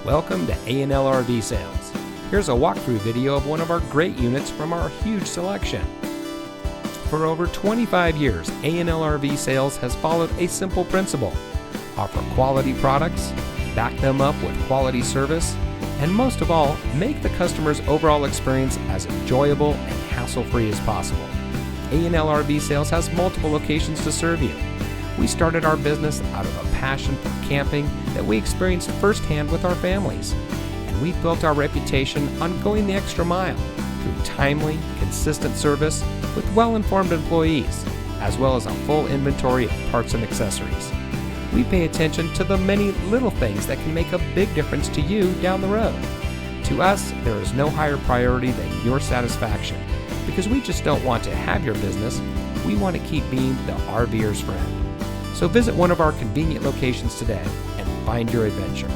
Welcome to A&L RV Sales. Here's a walkthrough video of one of our great units from our huge selection. For over 25 years, A&L RV Sales has followed a simple principle: offer quality products, back them up with quality service, and most of all, make the customer's overall experience as enjoyable and hassle-free as possible. A&L RV Sales has multiple locations to serve you. We started our business out of a passion for camping that we experienced firsthand with our families. And we've built our reputation on going the extra mile through timely, consistent service with well-informed employees, as well as a full inventory of parts and accessories. We pay attention to the many little things that can make a big difference to you down the road. To us, there is no higher priority than your satisfaction, because we just don't want to have your business, we want to keep being the RVer's friend. So visit one of our convenient locations today and find your adventure.